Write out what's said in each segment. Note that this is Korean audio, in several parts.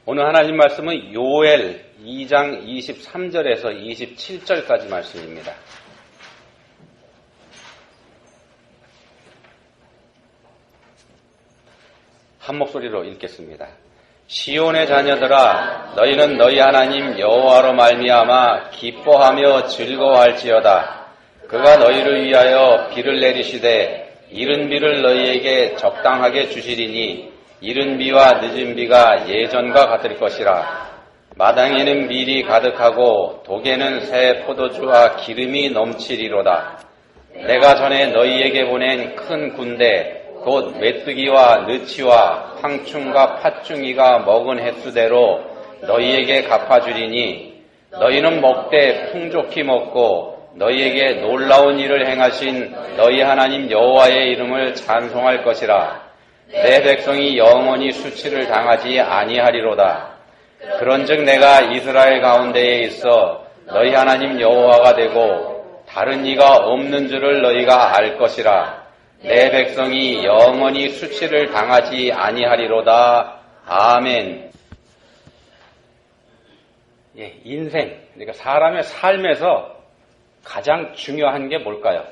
오늘 하나님 말씀은 요엘 2장 23절에서 27절까지 말씀입니다. 한 목소리로 읽겠습니다. 시온의 자녀들아, 너희는 너희 하나님 여호와로 말미암아 기뻐하며 즐거워할지어다. 그가 너희를 위하여 비를 내리시되 이른 비를 너희에게 적당하게 주시리니 이른 비와 늦은 비가 예전과 같을 것이라. 마당에는 밀이 가득하고 독에는 새 포도주와 기름이 넘치리로다. 내가 전에 너희에게 보낸 큰 군대 곧 메뚜기와 느치와 황충과 팥중이가 먹은 횟수대로 너희에게 갚아주리니 너희는 먹되 풍족히 먹고 너희에게 놀라운 일을 행하신 너희 하나님 여호와의 이름을 찬송할 것이라. 내 백성이 영원히 수치를 당하지 아니하리로다. 그런즉 내가 이스라엘 가운데에 있어 너희 하나님 여호와가 되고 다른 이가 없는 줄을 너희가 알 것이라. 내 백성이 영원히 수치를 당하지 아니하리로다. 아멘. 인생, 그러니까 사람의 삶에서 가장 중요한 게 뭘까요?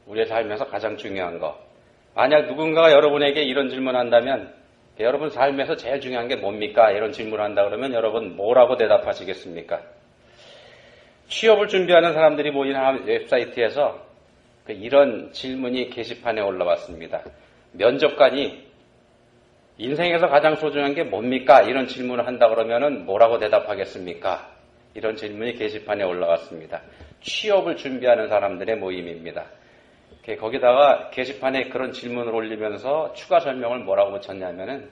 우리의 삶에서 가장 중요한 거. 만약 누군가가 여러분에게 이런 질문을 한다면 여러분 삶에서 제일 중요한 게 뭡니까? 이런 질문을 한다 그러면 여러분 뭐라고 대답하시겠습니까? 취업을 준비하는 사람들이 모인 웹사이트에서 이런 질문이 게시판에 올라왔습니다. 면접관이 인생에서 가장 소중한 게 뭡니까? 이런 질문을 한다 그러면은 뭐라고 대답하겠습니까? 이런 질문이 게시판에 올라왔습니다. 취업을 준비하는 사람들의 모임입니다. 거기다가 게시판에 그런 질문을 올리면서 추가 설명을 뭐라고 붙였냐면은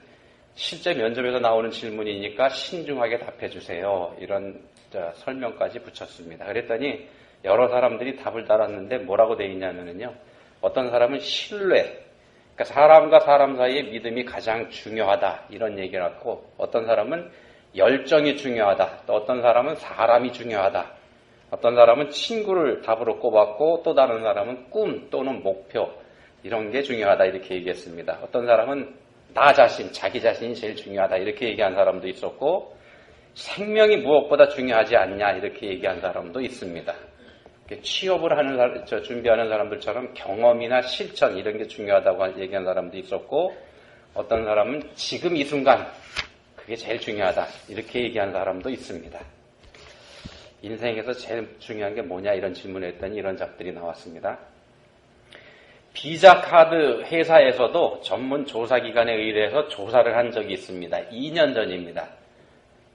실제 면접에서 나오는 질문이니까 신중하게 답해주세요. 이런 설명까지 붙였습니다. 그랬더니 여러 사람들이 답을 달았는데 뭐라고 되어 있냐면요. 어떤 사람은 신뢰, 그러니까 사람과 사람 사이의 믿음이 가장 중요하다. 이런 얘기를 했고, 어떤 사람은 열정이 중요하다. 또 어떤 사람은 사람이 중요하다. 어떤 사람은 친구를 답으로 꼽았고, 또 다른 사람은 꿈 또는 목표, 이런 게 중요하다. 이렇게 얘기했습니다. 어떤 사람은 나 자신, 자기 자신이 제일 중요하다. 이렇게 얘기한 사람도 있었고, 생명이 무엇보다 중요하지 않냐. 이렇게 얘기한 사람도 있습니다. 취업을 하는 준비하는 사람들처럼 경험이나 실천 이런 게 중요하다고 얘기한 사람도 있었고, 어떤 사람은 지금 이 순간 그게 제일 중요하다 이렇게 얘기한 사람도 있습니다. 인생에서 제일 중요한 게 뭐냐 이런 질문을 했더니 이런 답들이 나왔습니다. 비자 카드 회사에서도 전문 조사기관에 의뢰해서 조사를 한 적이 있습니다. 2년 전입니다.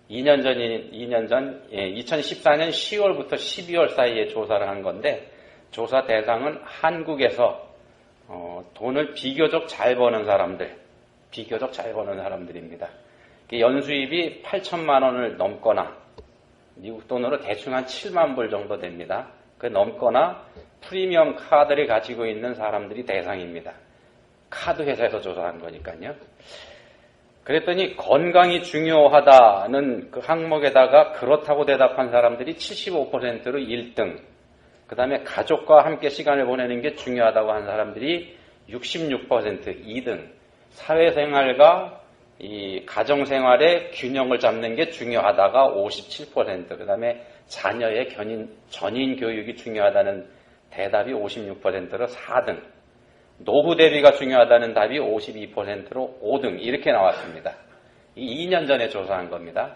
2014년 10월부터 12월 사이에 조사를 한 건데, 조사 대상은 한국에서 돈을 비교적 잘 버는 사람들입니다. 연수입이 8천만 원을 넘거나 미국 돈으로 대충 한 7만 불 정도 됩니다. 그 넘거나 프리미엄 카드를 가지고 있는 사람들이 대상입니다. 카드 회사에서 조사한 거니까요. 그랬더니 건강이 중요하다는 그 항목에다가 그렇다고 대답한 사람들이 75%로 1등, 그 다음에 가족과 함께 시간을 보내는 게 중요하다고 한 사람들이 66% 2등, 사회생활과 이 가정생활의 균형을 잡는 게 중요하다가 57%, 그 다음에 자녀의 전인 교육이 중요하다는 대답이 56%로 4등, 노후 대비가 중요하다는 답이 52%로 5등 이렇게 나왔습니다. 2년 전에 조사한 겁니다.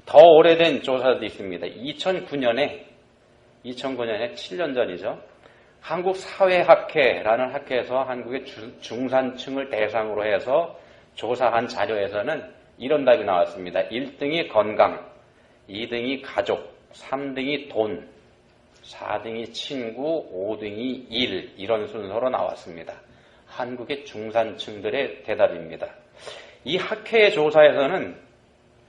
더 오래된 조사도 있습니다. 2009년에 7년 전이죠. 한국사회학회라는 학회에서 한국의 중산층을 대상으로 해서 조사한 자료에서는 이런 답이 나왔습니다. 1등이 건강, 2등이 가족, 3등이 돈, 4등이 친구, 5등이 일, 이런 순서로 나왔습니다. 한국의 중산층들의 대답입니다. 이 학회의 조사에서는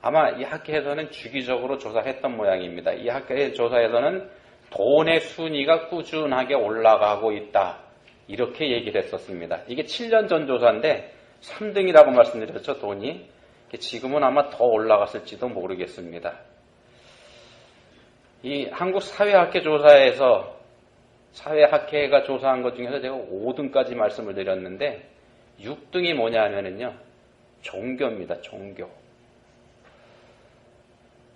아마 이 학회에서는 주기적으로 조사했던 모양입니다. 이 학회의 조사에서는 돈의 순위가 꾸준하게 올라가고 있다. 이렇게 얘기를 했었습니다. 이게 7년 전 조사인데 3등이라고 말씀드렸죠, 돈이. 지금은 아마 더 올라갔을지도 모르겠습니다. 이 한국사회학회 조사에서 사회학회가 조사한 것 중에서 제가 5등까지 말씀을 드렸는데 6등이 뭐냐 하면은요, 종교입니다. 종교.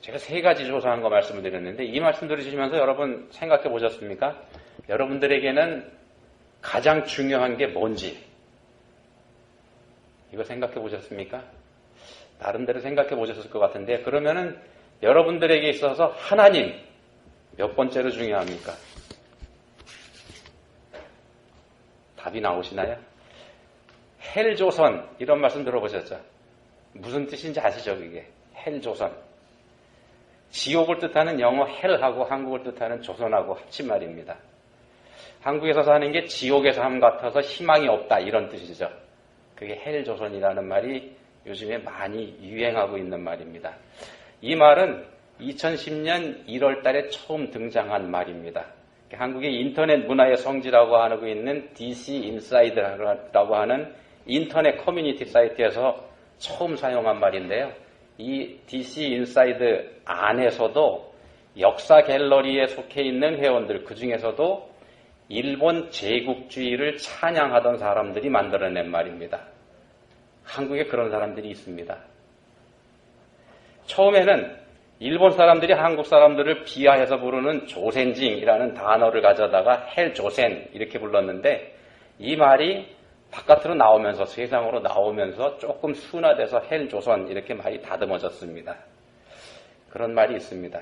제가 3가지 조사한 거 말씀을 드렸는데 이 말씀 들으시면서 여러분 생각해 보셨습니까? 여러분들에게는 가장 중요한 게 뭔지 이거 생각해 보셨습니까? 나름대로 생각해 보셨을 것 같은데 그러면은 여러분들에게 있어서 하나님 몇 번째로 중요합니까? 답이 나오시나요? 헬조선 이런 말씀 들어보셨죠? 무슨 뜻인지 아시죠? 그게 헬조선 지옥을 뜻하는 영어 헬하고 한국을 뜻하는 조선하고 합친 말입니다. 한국에서 사는 게 지옥의 삶 같아서 희망이 없다 이런 뜻이죠. 그게 헬조선이라는 말이 요즘에 많이 유행하고 있는 말입니다. 이 말은 2010년 1월 달에 처음 등장한 말입니다. 한국의 인터넷 문화의 성지라고 하고 있는 DC 인사이드라고 하는 인터넷 커뮤니티 사이트에서 처음 사용한 말인데요. 이 DC 인사이드 안에서도 역사 갤러리에 속해 있는 회원들, 그 중에서도 일본 제국주의를 찬양하던 사람들이 만들어낸 말입니다. 한국에 그런 사람들이 있습니다. 처음에는 일본 사람들이 한국 사람들을 비하해서 부르는 조센징이라는 단어를 가져다가 헬조센 이렇게 불렀는데 이 말이 바깥으로 나오면서 세상으로 나오면서 조금 순화돼서 헬조선 이렇게 말이 다듬어졌습니다. 그런 말이 있습니다.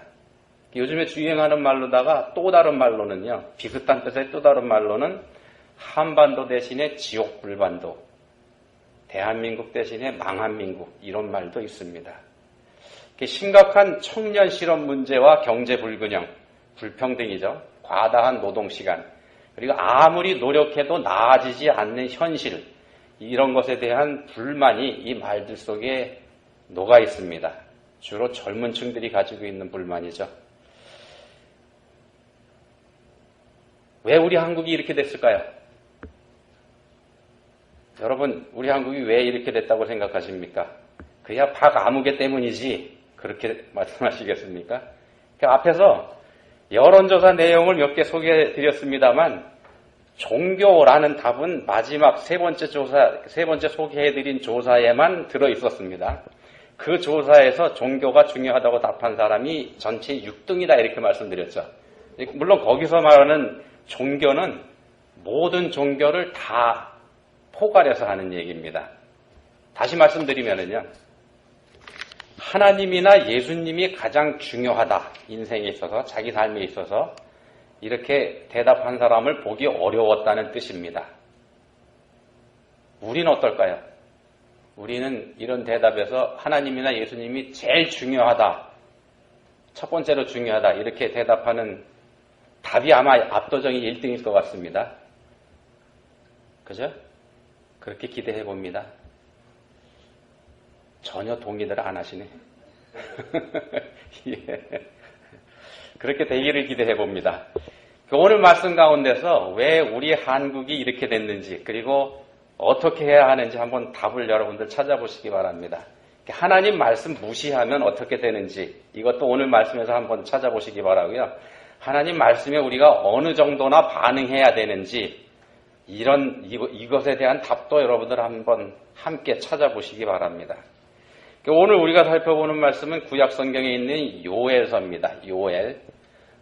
요즘에 유행하는 말로다가 또 다른 말로는요. 비슷한 뜻의 또 다른 말로는 한반도 대신에 지옥불반도, 대한민국 대신에 망한민국 이런 말도 있습니다. 심각한 청년 실업 문제와 경제 불균형, 불평등이죠. 과다한 노동시간, 그리고 아무리 노력해도 나아지지 않는 현실, 이런 것에 대한 불만이 이 말들 속에 녹아 있습니다. 주로 젊은 층들이 가지고 있는 불만이죠. 왜 우리 한국이 이렇게 됐을까요? 여러분, 우리 한국이 왜 이렇게 됐다고 생각하십니까? 그야 박아무개 때문이지 그렇게 말씀하시겠습니까? 그 앞에서 여론조사 내용을 몇 개 소개해 드렸습니다만 종교라는 답은 마지막 세 번째 소개해 드린 조사에만 들어 있었습니다. 그 조사에서 종교가 중요하다고 답한 사람이 전체 6등이다 이렇게 말씀드렸죠. 물론 거기서 말하는 종교는 모든 종교를 다 포괄해서 하는 얘기입니다. 다시 말씀드리면은요. 하나님이나 예수님이 가장 중요하다. 인생에 있어서, 자기 삶에 있어서 이렇게 대답한 사람을 보기 어려웠다는 뜻입니다. 우리는 어떨까요? 우리는 이런 대답에서 하나님이나 예수님이 제일 중요하다. 첫 번째로 중요하다. 이렇게 대답하는 답이 아마 압도적인 1등일 것 같습니다. 그죠? 그렇게 기대해 봅니다. 전혀 동의를 안 하시네. 예. 그렇게 되기를 기대해 봅니다. 오늘 말씀 가운데서 왜 우리 한국이 이렇게 됐는지 그리고 어떻게 해야 하는지 한번 답을 여러분들 찾아보시기 바랍니다. 하나님 말씀 무시하면 어떻게 되는지 이것도 오늘 말씀에서 한번 찾아보시기 바라고요. 하나님 말씀에 우리가 어느 정도나 반응해야 되는지 이것에 대한 답도 여러분들 한번 함께 찾아보시기 바랍니다. 오늘 우리가 살펴보는 말씀은 구약 성경에 있는 요엘서입니다. 요엘.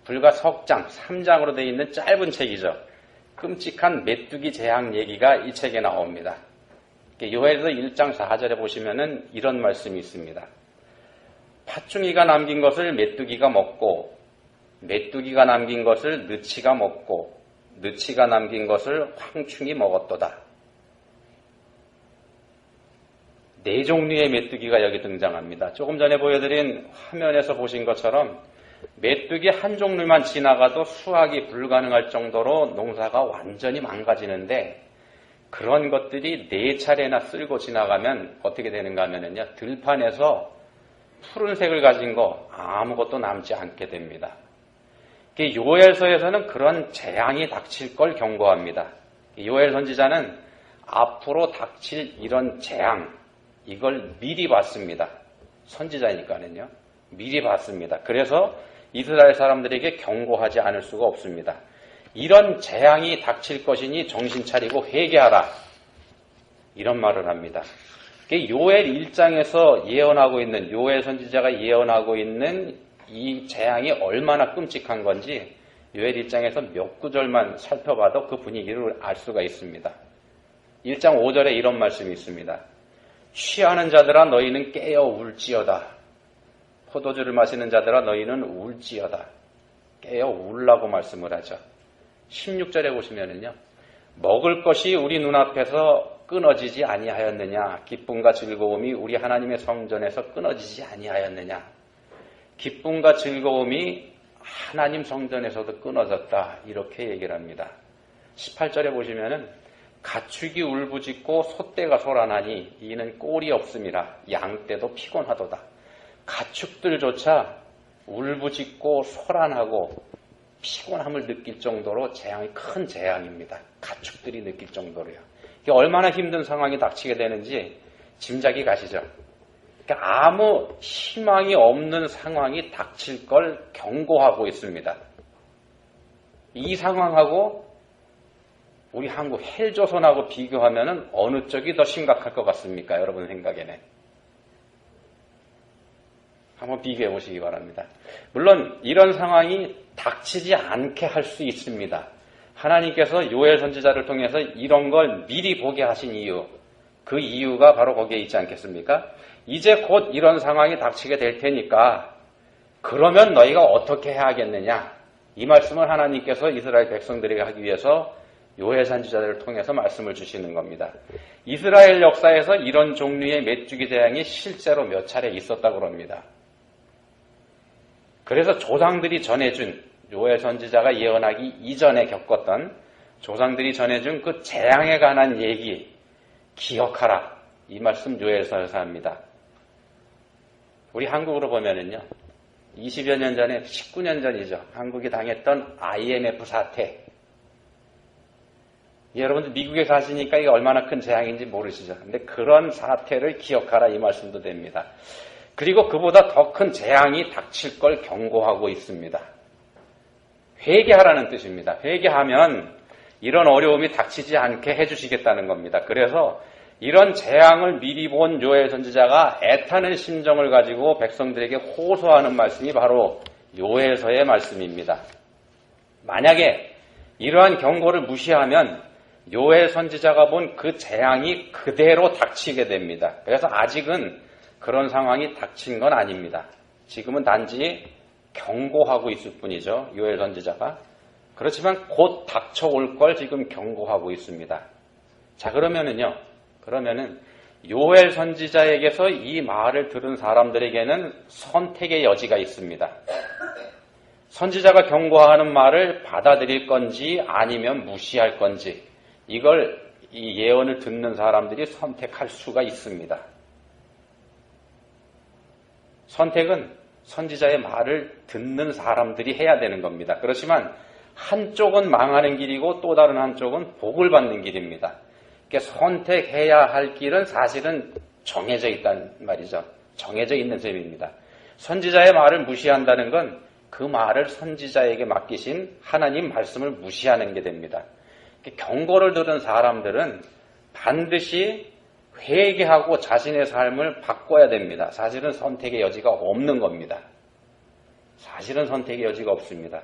불과 석 장, 3장으로 되어 있는 짧은 책이죠. 끔찍한 메뚜기 재앙 얘기가 이 책에 나옵니다. 요엘서 1장 4절에 보시면은 이런 말씀이 있습니다. 팥중이가 남긴 것을 메뚜기가 먹고 메뚜기가 남긴 것을 느치가 먹고 느치가 남긴 것을 황충이 먹었도다. 4종류의 메뚜기가 여기 등장합니다. 조금 전에 보여드린 화면에서 보신 것처럼 메뚜기 한 종류만 지나가도 수확이 불가능할 정도로 농사가 완전히 망가지는데 그런 것들이 4차례나 쓸고 지나가면 어떻게 되는가 하면요. 들판에서 푸른색을 가진 거 아무것도 남지 않게 됩니다. 요엘서에서는 그런 재앙이 닥칠 걸 경고합니다. 요엘 선지자는 앞으로 닥칠 이런 재앙, 이걸 미리 봤습니다. 선지자니까는요. 미리 봤습니다. 그래서 이스라엘 사람들에게 경고하지 않을 수가 없습니다. 이런 재앙이 닥칠 것이니 정신 차리고 회개하라. 이런 말을 합니다. 요엘 1장에서 예언하고 있는, 요엘 선지자가 예언하고 있는 이 재앙이 얼마나 끔찍한 건지 요엘 1장에서 몇 구절만 살펴봐도 그 분위기를 알 수가 있습니다. 1장 5절에 이런 말씀이 있습니다. 취하는 자들아 너희는 깨어 울지어다. 포도주를 마시는 자들아 너희는 울지어다. 깨어 울라고 말씀을 하죠. 16절에 보시면은요. 먹을 것이 우리 눈앞에서 끊어지지 아니하였느냐. 기쁨과 즐거움이 우리 하나님의 성전에서 끊어지지 아니하였느냐. 기쁨과 즐거움이 하나님 성전에서도 끊어졌다. 이렇게 얘기를 합니다. 18절에 보시면은 가축이 울부짖고 소떼가 소란하니 이는 꼴이 없음이라. 양떼도 피곤하도다. 가축들조차 울부짖고 소란하고 피곤함을 느낄 정도로 재앙이 큰 재앙입니다. 가축들이 느낄 정도로요. 이게 얼마나 힘든 상황이 닥치게 되는지 짐작이 가시죠. 그러니까 아무 희망이 없는 상황이 닥칠 걸 경고하고 있습니다. 이 상황하고 우리 한국 헬조선하고 비교하면 어느 쪽이 더 심각할 것 같습니까? 여러분 생각에는. 한번 비교해 보시기 바랍니다. 물론 이런 상황이 닥치지 않게 할 수 있습니다. 하나님께서 요엘 선지자를 통해서 이런 걸 미리 보게 하신 이유, 그 이유가 바로 거기에 있지 않겠습니까? 이제 곧 이런 상황이 닥치게 될 테니까 그러면 너희가 어떻게 해야겠느냐, 이 말씀을 하나님께서 이스라엘 백성들에게 하기 위해서 요엘 선지자들을 통해서 말씀을 주시는 겁니다. 이스라엘 역사에서 이런 종류의 메뚜기 재앙이 실제로 몇 차례 있었다고 합니다. 그래서 조상들이 전해준, 요엘 선지자가 예언하기 이전에 겪었던 조상들이 전해준 그 재앙에 관한 얘기 기억하라, 이 말씀 요엘서에서 합니다. 우리 한국으로 보면은요, 20여 년 전에, 19년 전이죠, 한국이 당했던 IMF 사태. 여러분들 미국에 사시니까 이게 얼마나 큰 재앙인지 모르시죠. 근데 그런 사태를 기억하라, 이 말씀도 됩니다. 그리고 그보다 더 큰 재앙이 닥칠 걸 경고하고 있습니다. 회개하라는 뜻입니다. 회개하면 이런 어려움이 닥치지 않게 해주시겠다는 겁니다. 그래서 이런 재앙을 미리 본 요엘 선지자가 애타는 심정을 가지고 백성들에게 호소하는 말씀이 바로 요엘서의 말씀입니다. 만약에 이러한 경고를 무시하면 요엘 선지자가 본 그 재앙이 그대로 닥치게 됩니다. 그래서 아직은 그런 상황이 닥친 건 아닙니다. 지금은 단지 경고하고 있을 뿐이죠, 요엘 선지자가. 그렇지만 곧 닥쳐올 걸 지금 경고하고 있습니다. 자, 그러면은 요엘 선지자에게서 이 말을 들은 사람들에게는 선택의 여지가 있습니다. 선지자가 경고하는 말을 받아들일 건지 아니면 무시할 건지, 이걸 이 예언을 듣는 사람들이 선택할 수가 있습니다. 선택은 선지자의 말을 듣는 사람들이 해야 되는 겁니다. 그렇지만 한쪽은 망하는 길이고 또 다른 한쪽은 복을 받는 길입니다. 그러니까 선택해야 할 길은 사실은 정해져 있다는 말이죠. 정해져 있는 셈입니다. 선지자의 말을 무시한다는 건 그 말을 선지자에게 맡기신 하나님 말씀을 무시하는 게 됩니다. 경고를 들은 사람들은 반드시 회개하고 자신의 삶을 바꿔야 됩니다. 사실은 선택의 여지가 없는 겁니다. 사실은 선택의 여지가 없습니다.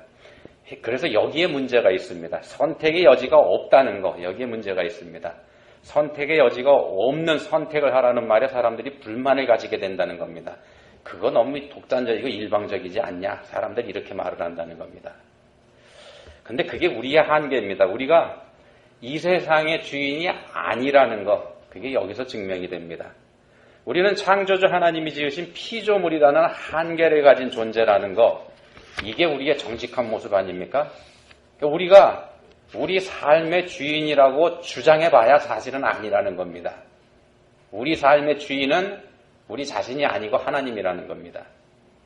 그래서 여기에 문제가 있습니다. 선택의 여지가 없다는 거, 여기에 문제가 있습니다. 선택의 여지가 없는 선택을 하라는 말에 사람들이 불만을 가지게 된다는 겁니다. 그거 너무 독단적이고 일방적이지 않냐, 사람들이 이렇게 말을 한다는 겁니다. 근데 그게 우리의 한계입니다. 우리가 이 세상의 주인이 아니라는 것, 그게 여기서 증명이 됩니다. 우리는 창조주 하나님이 지으신 피조물이라는 한계를 가진 존재라는 것, 이게 우리의 정직한 모습 아닙니까? 우리가 우리 삶의 주인이라고 주장해봐야 사실은 아니라는 겁니다. 우리 삶의 주인은 우리 자신이 아니고 하나님이라는 겁니다.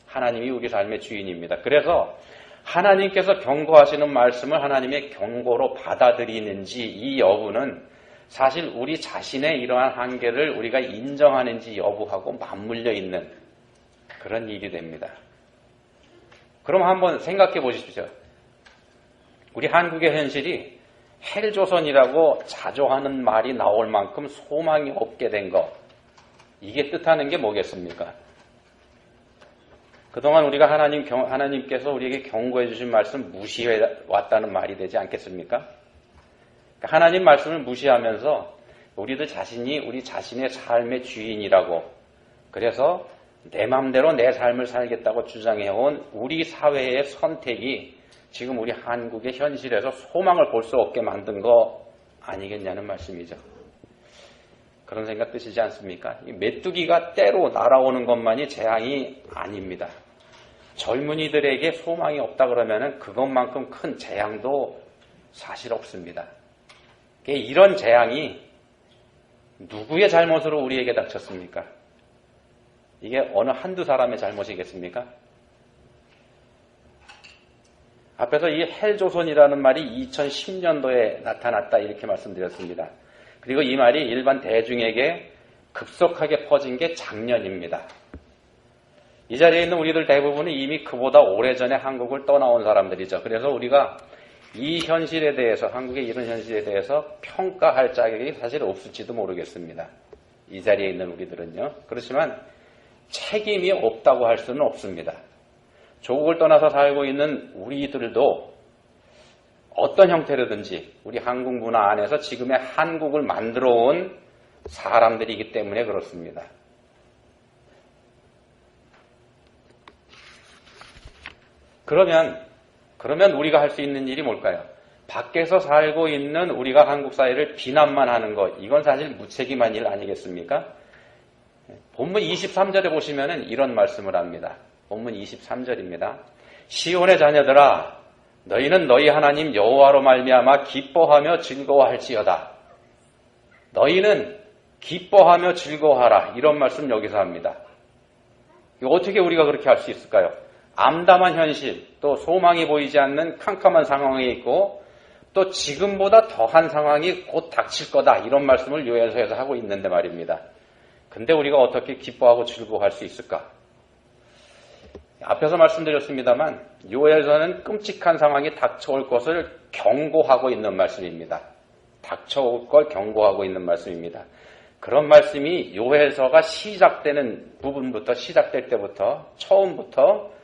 하나님이 우리 삶의 주인입니다. 그래서 하나님께서 경고하시는 말씀을 하나님의 경고로 받아들이는지 이 여부는 사실 우리 자신의 이러한 한계를 우리가 인정하는지 여부하고 맞물려 있는 그런 일이 됩니다. 그럼 한번 생각해 보십시오. 우리 한국의 현실이 헬조선이라고 자조하는 말이 나올 만큼 소망이 없게 된 거, 이게 뜻하는 게 뭐겠습니까? 그동안 우리가 하나님께서 우리에게 경고해 주신 말씀 무시해 왔다는 말이 되지 않겠습니까? 하나님 말씀을 무시하면서 우리들 자신이 우리 자신의 삶의 주인이라고, 그래서 내 맘대로 내 삶을 살겠다고 주장해온 우리 사회의 선택이 지금 우리 한국의 현실에서 소망을 볼 수 없게 만든 거 아니겠냐는 말씀이죠. 그런 생각 드시지 않습니까? 이 메뚜기가 때로 날아오는 것만이 재앙이 아닙니다. 젊은이들에게 소망이 없다 그러면은 그것만큼 큰 재앙도 사실 없습니다. 이런 재앙이 누구의 잘못으로 우리에게 닥쳤습니까? 이게 어느 한두 사람의 잘못이겠습니까? 앞에서 이 헬조선이라는 말이 2010년도에 나타났다 이렇게 말씀드렸습니다. 그리고 이 말이 일반 대중에게 급속하게 퍼진 게 작년입니다. 이 자리에 있는 우리들 대부분은 이미 그보다 오래전에 한국을 떠나온 사람들이죠. 그래서 우리가 이 현실에 대해서, 한국의 이런 현실에 대해서 평가할 자격이 사실 없을지도 모르겠습니다. 이 자리에 있는 우리들은요. 그렇지만 책임이 없다고 할 수는 없습니다. 조국을 떠나서 살고 있는 우리들도 어떤 형태로든지 우리 한국 문화 안에서 지금의 한국을 만들어 온 사람들이기 때문에 그렇습니다. 그러면 우리가 할 수 있는 일이 뭘까요? 밖에서 살고 있는 우리가 한국 사회를 비난만 하는 것, 이건 사실 무책임한 일 아니겠습니까? 본문 23절에 보시면은 이런 말씀을 합니다. 본문 23절입니다. 시온의 자녀들아, 너희는 너희 하나님 여호와로 말미암아 기뻐하며 즐거워할지어다. 너희는 기뻐하며 즐거워하라. 이런 말씀 여기서 합니다. 어떻게 우리가 그렇게 할 수 있을까요? 암담한 현실, 또 소망이 보이지 않는 캄캄한 상황에 있고 또 지금보다 더한 상황이 곧 닥칠 거다. 이런 말씀을 요엘서에서 하고 있는데 말입니다. 근데 우리가 어떻게 기뻐하고 즐거워할 수 있을까? 앞에서 말씀드렸습니다만 요엘서는 끔찍한 상황이 닥쳐올 것을 경고하고 있는 말씀입니다. 닥쳐올 걸 경고하고 있는 말씀입니다. 그런 말씀이 요엘서가 시작되는 부분부터, 시작될 때부터, 처음부터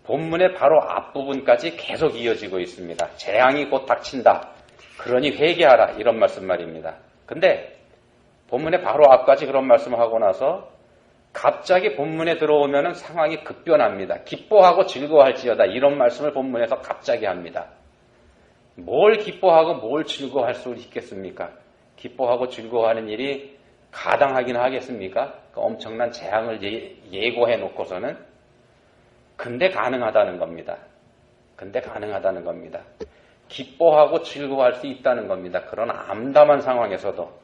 본문의 바로 앞부분까지 계속 이어지고 있습니다. 재앙이 곧 닥친다. 그러니 회개하라. 이런 말씀 말입니다. 근데 본문의 바로 앞까지 그런 말씀을 하고 나서 갑자기 본문에 들어오면 상황이 급변합니다. 기뻐하고 즐거워할지어다. 이런 말씀을 본문에서 갑자기 합니다. 뭘 기뻐하고 뭘 즐거워할 수 있겠습니까? 기뻐하고 즐거워하는 일이 가당하긴 하겠습니까? 그 엄청난 재앙을 예고해 놓고서는. 근데 가능하다는 겁니다. 기뻐하고 즐거워할 수 있다는 겁니다. 그런 암담한 상황에서도.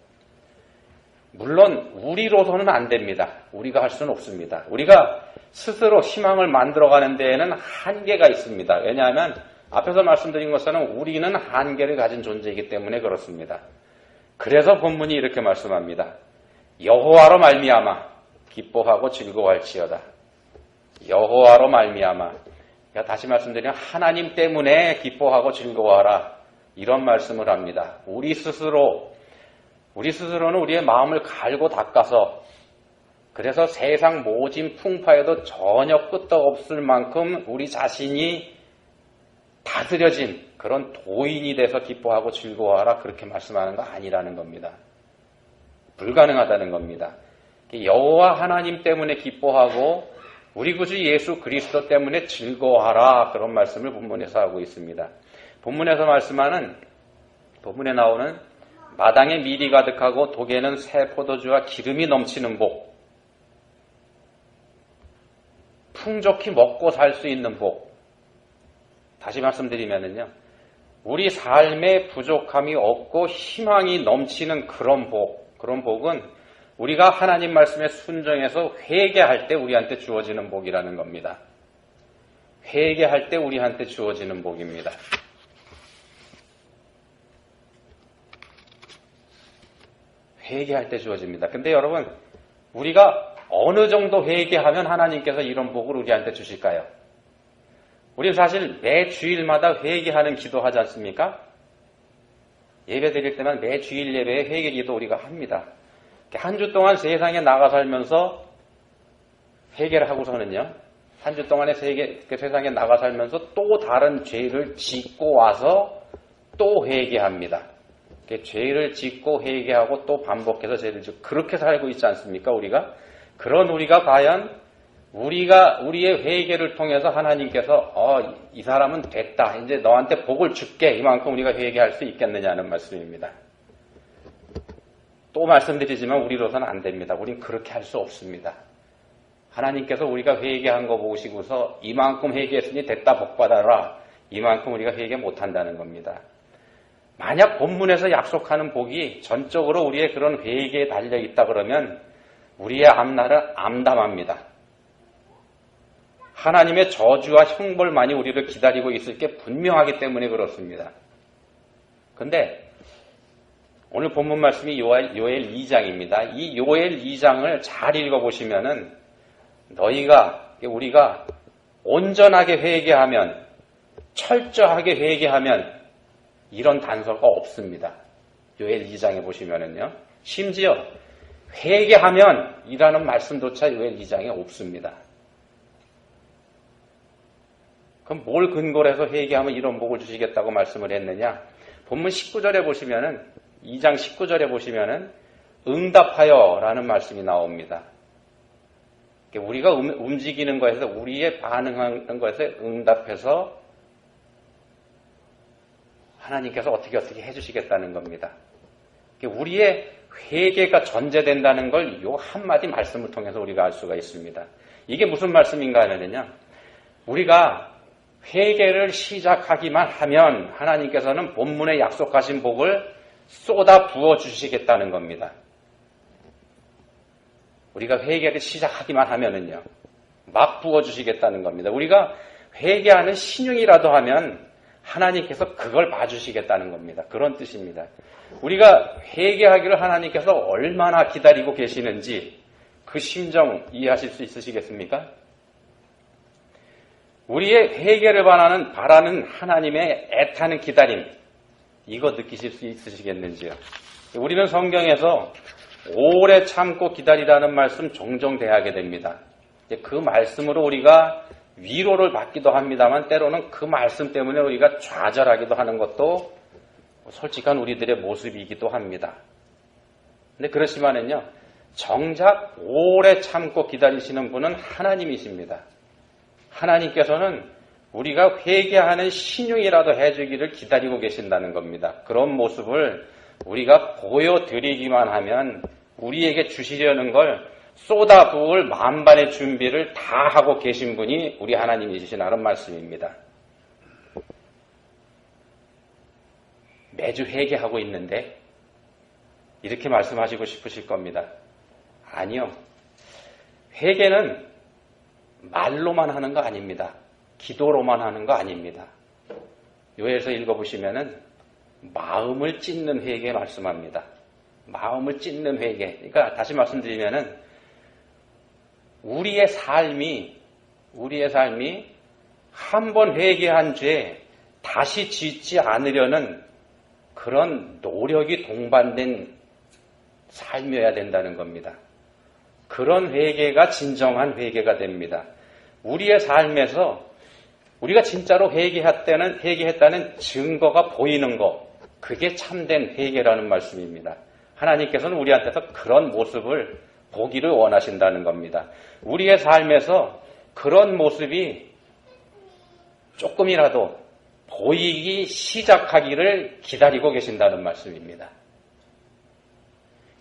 물론 우리로서는 안 됩니다. 우리가 할 수는 없습니다. 우리가 스스로 희망을 만들어가는 데에는 한계가 있습니다. 왜냐하면 앞에서 말씀드린 것처럼 우리는 한계를 가진 존재이기 때문에 그렇습니다. 그래서 본문이 이렇게 말씀합니다. 여호와로 말미암아 기뻐하고 즐거워할지어다. 여호와로 말미암아. 다시 말씀드리면 하나님 때문에 기뻐하고 즐거워하라. 이런 말씀을 합니다. 우리 스스로는 우리의 마음을 갈고 닦아서, 그래서 세상 모진 풍파에도 전혀 끄떡없을 만큼 우리 자신이 다스려진 그런 도인이 돼서 기뻐하고 즐거워하라. 그렇게 말씀하는 거 아니라는 겁니다. 불가능하다는 겁니다. 여호와 하나님 때문에 기뻐하고 우리 구주 예수 그리스도 때문에 즐거워하라. 그런 말씀을 본문에서 하고 있습니다. 본문에 나오는 마당에 밀이 가득하고 독에는 새 포도주와 기름이 넘치는 복, 풍족히 먹고 살 수 있는 복. 다시 말씀드리면요, 우리 삶에 부족함이 없고 희망이 넘치는 그런 복은 우리가 하나님 말씀에 순종해서 회개할 때 우리한테 주어지는 복이라는 겁니다. 회개할 때 우리한테 주어지는 복입니다. 회개할 때 주어집니다. 근데 여러분, 우리가 어느 정도 회개하면 하나님께서 이런 복을 우리한테 주실까요? 우리는 사실 매 주일마다 회개하는 기도하지 않습니까? 예배 드릴 때만 매 주일 예배에 회개 기도 우리가 합니다. 한 주 동안 세상에 나가 살면서 회개를 하고서는요, 한 주 동안에 세상에 나가 살면서 또 다른 죄를 짓고 와서 또 회개합니다. 죄를 짓고 회개하고 또 반복해서 죄를 짓고 그렇게 살고 있지 않습니까? 그런 우리가 과연 우리의 회개를 통해서 하나님께서 이 사람은 됐다. 이제 너한테 복을 줄게. 이만큼 우리가 회개할 수 있겠느냐는 말씀입니다. 또 말씀드리지만 우리로서는 안 됩니다. 우린 그렇게 할 수 없습니다. 하나님께서 우리가 회개한 거 보시고서 이만큼 회개했으니 됐다 복 받아라. 이만큼 우리가 회개 못한다는 겁니다. 만약 본문에서 약속하는 복이 전적으로 우리의 그런 회개에 달려있다 그러면 우리의 앞날은 암담합니다. 하나님의 저주와 형벌만이 우리를 기다리고 있을 게 분명하기 때문에 그렇습니다. 그런데 오늘 본문 말씀이 요엘 2장입니다. 이 요엘 2장을 잘 읽어보시면은 우리가 온전하게 회개하면, 철저하게 회개하면 이런 단서가 없습니다. 요엘 2장에 보시면은요. 심지어 회개하면 이라는 말씀조차 요엘 2장에 없습니다. 그럼 뭘 근거로 해서 회개하면 이런 복을 주시겠다고 말씀을 했느냐? 본문 19절에 보시면은, 2장 19절에 보시면은 응답하여 라는 말씀이 나옵니다. 우리가 움직이는 것에서, 우리의 반응하는 것에 응답해서 하나님께서 어떻게 해주시겠다는 겁니다. 우리의 회개가 전제된다는 걸 요 한마디 말씀을 통해서 우리가 알 수가 있습니다. 이게 무슨 말씀인가 하면요, 우리가 회개를 시작하기만 하면 하나님께서는 본문에 약속하신 복을 쏟아 부어 주시겠다는 겁니다. 우리가 회개를 시작하기만 하면은요, 막 부어 주시겠다는 겁니다. 우리가 회개하는 신용이라도 하면 하나님께서 그걸 봐주시겠다는 겁니다. 그런 뜻입니다. 우리가 회개하기를 하나님께서 얼마나 기다리고 계시는지 그 심정 이해하실 수 있으시겠습니까? 우리의 회개를 바라는 하나님의 애타는 기다림, 이거 느끼실 수 있으시겠는지요? 우리는 성경에서 오래 참고 기다리라는 말씀 종종 대하게 됩니다. 그 말씀으로 우리가 위로를 받기도 합니다만 때로는 그 말씀 때문에 우리가 좌절하기도 하는 것도 솔직한 우리들의 모습이기도 합니다. 근데 그렇지만은요, 정작 오래 참고 기다리시는 분은 하나님이십니다. 하나님께서는 우리가 회개하는 신용이라도 해주기를 기다리고 계신다는 겁니다. 그런 모습을 우리가 보여드리기만 하면 우리에게 주시려는 걸 쏟아부을 만반의 준비를 다 하고 계신 분이 우리 하나님이시라는 말씀입니다. 매주 회개하고 있는데 이렇게 말씀하시고 싶으실 겁니다. 아니요. 회개는 말로만 하는 거 아닙니다. 기도로만 하는 거 아닙니다. 요에서 읽어보시면은 마음을 찢는 회개 말씀합니다. 마음을 찢는 회개. 그러니까 다시 말씀드리면은 우리의 삶이 한 번 회개한 죄 다시 짓지 않으려는 그런 노력이 동반된 삶이어야 된다는 겁니다. 그런 회개가 진정한 회개가 됩니다. 우리의 삶에서 우리가 진짜로 회개했다는 증거가 보이는 것, 그게 참된 회개라는 말씀입니다. 하나님께서는 우리한테서 그런 모습을 보기를 원하신다는 겁니다. 우리의 삶에서 그런 모습이 조금이라도 보이기 시작하기를 기다리고 계신다는 말씀입니다.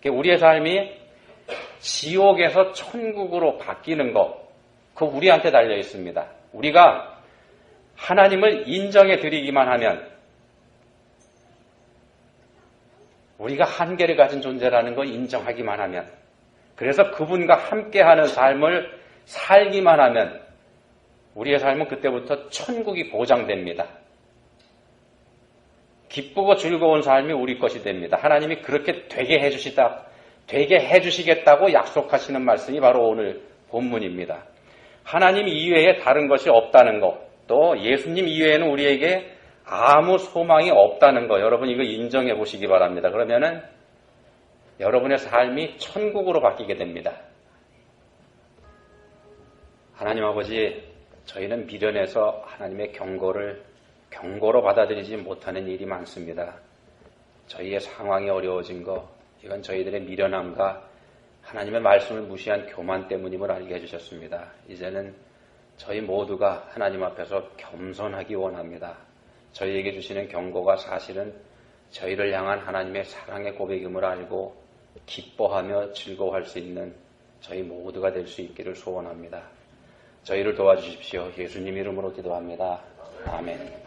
우리의 삶이 지옥에서 천국으로 바뀌는 것, 그거 우리한테 달려 있습니다. 우리가 하나님을 인정해 드리기만 하면, 우리가 한계를 가진 존재라는 걸 인정하기만 하면, 그래서 그분과 함께하는 삶을 살기만 하면 우리의 삶은 그때부터 천국이 보장됩니다. 기쁘고 즐거운 삶이 우리 것이 됩니다. 하나님이 그렇게 되게 해주시겠다고 약속하시는 말씀이 바로 오늘 본문입니다. 하나님 이외에 다른 것이 없다는 것, 또 예수님 이외에는 우리에게 아무 소망이 없다는 것, 여러분 이거 인정해 보시기 바랍니다. 그러면은 여러분의 삶이 천국으로 바뀌게 됩니다. 하나님 아버지, 저희는 미련해서 하나님의 경고로 받아들이지 못하는 일이 많습니다. 저희의 상황이 어려워진 거, 이건 저희들의 미련함과 하나님의 말씀을 무시한 교만 때문임을 알게 해주셨습니다. 이제는 저희 모두가 하나님 앞에서 겸손하기 원합니다. 저희에게 주시는 경고가 사실은 저희를 향한 하나님의 사랑의 고백임을 알고 기뻐하며 즐거워할 수 있는 저희 모두가 될 수 있기를 소원합니다. 저희를 도와주십시오. 예수님 이름으로 기도합니다. 아멘.